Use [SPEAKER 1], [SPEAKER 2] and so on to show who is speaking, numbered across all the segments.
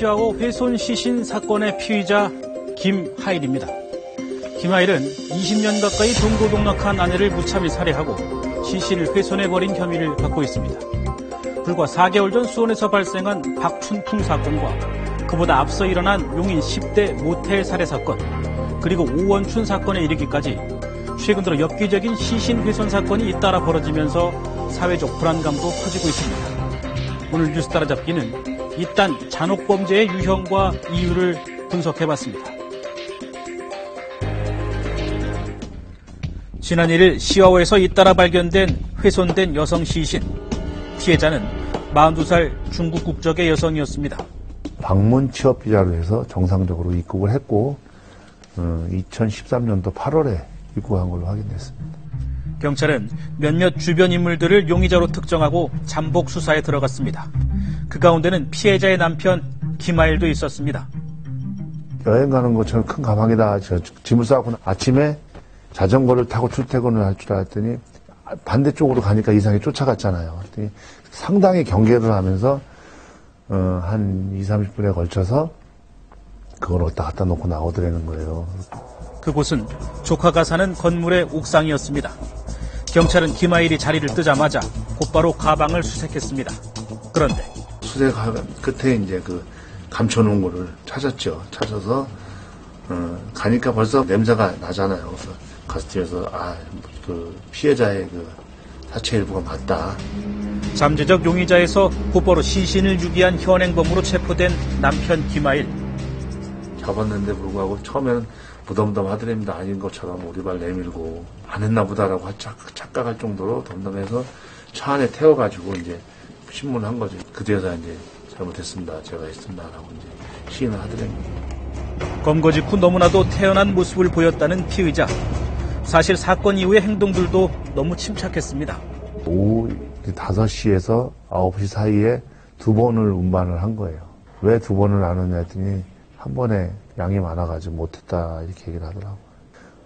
[SPEAKER 1] 시와오 훼손 시신 사건의 피의자 김하일입니다. 김하일은 20년 가까이 동고동락한 아내를 무참히 살해하고 시신을 훼손해버린 혐의를 받고 있습니다. 불과 4개월 전 수원에서 발생한 박춘풍 사건과 그보다 앞서 일어난 용인 10대 모텔 살해 사건, 그리고 오원춘 사건에 이르기까지 최근 들어 엽기적인 시신 훼손 사건이 잇따라 벌어지면서 사회적 불안감도 커지고 있습니다. 오늘 뉴스 따라잡기는 이딴 잔혹범죄의 유형과 이유를 분석해봤습니다. 지난 1일 시와오에서 잇따라 발견된 훼손된 여성 시신. 피해자는 42살 중국 국적의 여성이었습니다.
[SPEAKER 2] 방문 취업 비자로 해서 정상적으로 입국을 했고 2013년도 8월에 입국한 걸로 확인됐습니다.
[SPEAKER 1] 경찰은 몇몇 주변 인물들을 용의자로 특정하고 잠복 수사에 들어갔습니다. 그 가운데는 피해자의 남편 김하일도 있었습니다.
[SPEAKER 2] 여행 가는 거 저는 큰 가방에다 짐을 싸고 아침에 자전거를 타고 출퇴근을 할 줄 알았더니 반대쪽으로 가니까 이상하게 쫓아갔잖아요. 그랬더니 상당히 경계를 하면서 한 20-30분에 걸쳐서 그걸 어디다 갖다 놓고 나오더라는 거예요.
[SPEAKER 1] 그곳은 조카가 사는 건물의 옥상이었습니다. 경찰은 김하일이 자리를 뜨자마자 곧바로 가방을 수색했습니다. 그런데
[SPEAKER 2] 수색 끝에 이제 그 감춰놓은 거를 찾았죠. 찾아서 가니까 벌써 냄새가 나잖아요. 그래서 가서 뒤에서 그 피해자의 그 사체 일부가 맞다.
[SPEAKER 1] 잠재적 용의자에서 곧바로 시신을 유기한 현행범으로 체포된 남편 김하일.
[SPEAKER 2] 잡았는데 불구하고 처음에는 무덤덤 하더랍니다. 아닌 것처럼 오리발 내밀고 안 했나 보다라고 착각할 정도로 덤덤해서 차 안에 태워가지고 이제 신문을 한 거죠. 그 뒤에서 이제 잘못했습니다. 제가 했습니다라고 이제 시인을 하더랍니다.
[SPEAKER 1] 검거 직후 너무나도 태연한 모습을 보였다는 피의자. 사실 사건 이후의 행동들도 너무 침착했습니다.
[SPEAKER 2] 오후 5시에서 9시 사이에 2번을 운반을 한 거예요. 왜 2번을 안 하냐 했더니 한 번에 양이 많아가지고 못했다 이렇게 얘기를 하더라고요.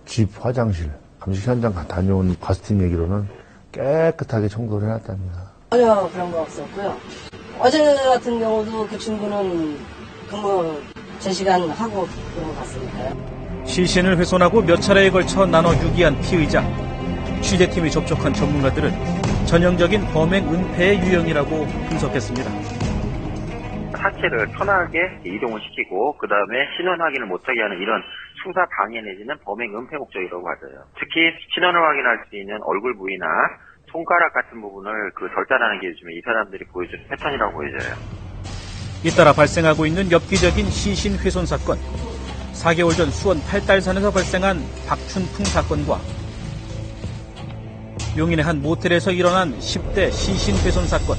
[SPEAKER 2] 집 화장실, 감식 현장 다녀온 과수팀 얘기로는 깨끗하게 청소를 해놨답니다.
[SPEAKER 3] 전혀 그런 거 없었고요. 어제 같은 경우도 그 친구는 근무 제 시간 하고 그런 거 같으니까요.
[SPEAKER 1] 시신을 훼손하고 몇 차례에 걸쳐 나눠 유기한 피의자. 취재팀이 접촉한 전문가들은 전형적인 범행 은폐의 유형이라고 분석했습니다.
[SPEAKER 4] 사체를 편하게 이동을 시키고 그 다음에 신원 확인을 못하게 하는 이런 수사 방해 내지는 범행 은폐 목적이라고 하죠. 특히 신원을 확인할 수 있는 얼굴 부위나 손가락 같은 부분을 절단하는 게 요즘에 이 사람들이 보여주는 패턴이라고 보여져요.
[SPEAKER 1] 잇따라 발생하고 있는 엽기적인 시신 훼손 사건. 4개월 전 수원 팔달산에서 발생한 박춘풍 사건과 용인의 한 모텔에서 일어난 10대 시신 훼손 사건.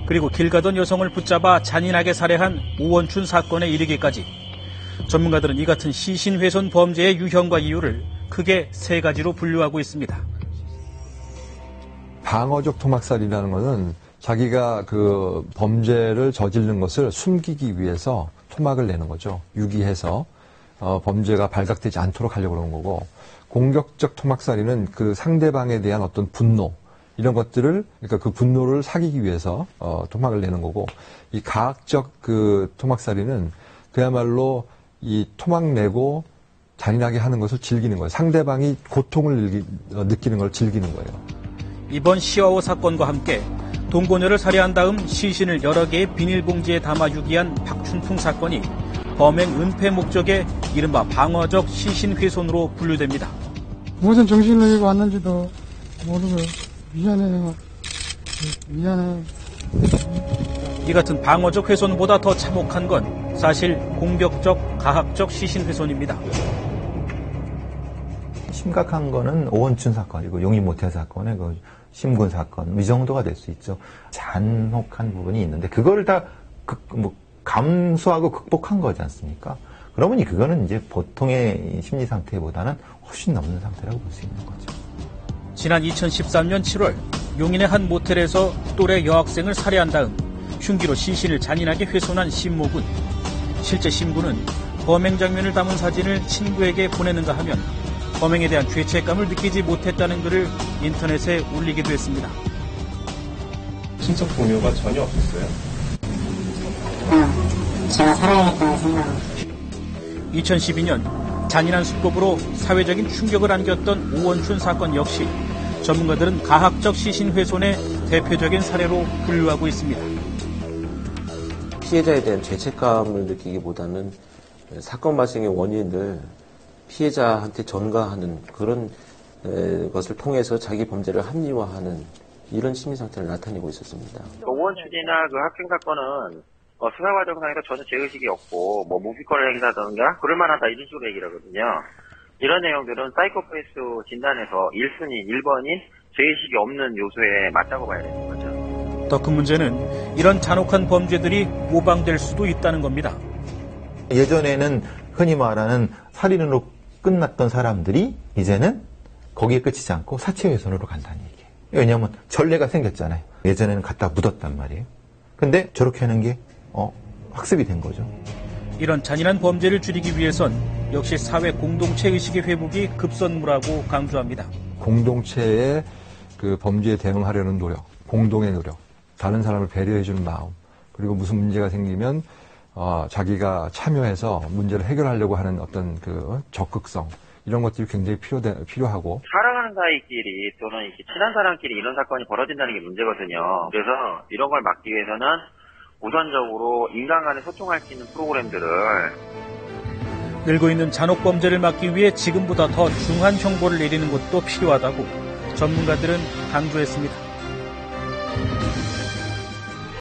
[SPEAKER 1] 그리고 길 가던 여성을 붙잡아 잔인하게 살해한 오원춘 사건에 이르기까지 전문가들은 이 같은 시신 훼손 범죄의 유형과 이유를 크게 3가지로 분류하고 있습니다.
[SPEAKER 5] 방어적 토막살이라는 것은 자기가 그 범죄를 저지른 것을 숨기기 위해서 토막을 내는 거죠. 유기해서 범죄가 발각되지 않도록 하려고 그러는 거고, 공격적 토막살이는 그 상대방에 대한 어떤 분노 이런 것들을, 그러니까 그 분노를 사기기 위해서 토막을 내는 거고, 이 가학적 그 토막살이는 그야말로 이 토막 내고 잔인하게 하는 것을 즐기는 거예요. 상대방이 고통을 느끼는 걸 즐기는 거예요.
[SPEAKER 1] 이번 시와오 사건과 함께 동거녀를 살해한 다음 시신을 여러 개의 비닐봉지에 담아 유기한 박춘풍 사건이 범행 은폐 목적의 이른바 방어적 시신 훼손으로 분류됩니다.
[SPEAKER 6] 무슨 정신을 잃고 왔는지도 모르고 미안해요.
[SPEAKER 1] 이 같은 방어적 훼손보다 더 참혹한 건 사실 공격적, 가학적 시신 훼손입니다.
[SPEAKER 7] 심각한 거는 오원춘 사건이고 용인 모텔 사건의 그 심군 사건 이 정도가 될 수 있죠. 잔혹한 부분이 있는데 그거를 다 감수하고 극복한 거지 않습니까? 그러면 그거는 이제 보통의 심리 상태보다는 훨씬 넘는 상태라고 볼 수 있는 거죠.
[SPEAKER 1] 지난 2013년 7월 용인의 한 모텔에서 또래 여학생을 살해한 다음 흉기로 시신을 잔인하게 훼손한 신모군. 실제 신부는 범행 장면을 담은 사진을 친구에게 보내는가 하면 범행에 대한 죄책감을 느끼지 못했다는 글을 인터넷에 올리기도 했습니다.
[SPEAKER 8] 친척 동료가 전혀 없었어요? 제가 살아야겠다는 생각으로.
[SPEAKER 1] 2012년 잔인한 수법으로 사회적인 충격을 안겼던 오원춘 사건 역시 전문가들은 가학적 시신 훼손의 대표적인 사례로 분류하고 있습니다.
[SPEAKER 9] 피해자에 대한 죄책감을 느끼기보다는 사건 발생의 원인을 피해자한테 전가하는 그런 것을 통해서 자기 범죄를 합리화하는 이런 심리 상태를 나타내고 있었습니다.
[SPEAKER 4] 오원춘이나 그 학생 사건은 수사 과정상에서 전혀 죄의식이 없고 무기권을 행사하던가 그럴 만하다 이런 식으로 얘기를 하거든요. 이런 내용들은 사이코패스 진단에서 1순위, 1번인 죄의식이 없는 요소에 맞다고 봐야 되는 거죠.
[SPEAKER 1] 더 큰 문제는 이런 잔혹한 범죄들이 모방될 수도 있다는 겁니다.
[SPEAKER 7] 예전에는 흔히 말하는 살인으로 끝났던 사람들이 이제는 거기에 끝이지 않고 사체훼손으로 간다는 얘기예요. 왜냐하면 전례가 생겼잖아요. 예전에는 갖다 묻었단 말이에요. 근데 저렇게 하는 게 학습이 된 거죠.
[SPEAKER 1] 이런 잔인한 범죄를 줄이기 위해선 역시 사회 공동체 의식의 회복이 급선무라고 강조합니다.
[SPEAKER 5] 공동체의 그 범죄에 대응하려는 노력, 공동의 노력, 다른 사람을 배려해주는 마음, 그리고 무슨 문제가 생기면 자기가 참여해서 문제를 해결하려고 하는 어떤 그 적극성, 이런 것들이 굉장히 필요하고.
[SPEAKER 4] 사랑하는 사이끼리 또는 이렇게 친한 사람끼리 이런 사건이 벌어진다는 게 문제거든요. 그래서 이런 걸 막기 위해서는 우선적으로 인간 간에 소통할 수 있는 프로그램들을
[SPEAKER 1] 늘고 있는 잔혹 범죄를 막기 위해 지금보다 더 중한 형벌을 내리는 것도 필요하다고 전문가들은 강조했습니다.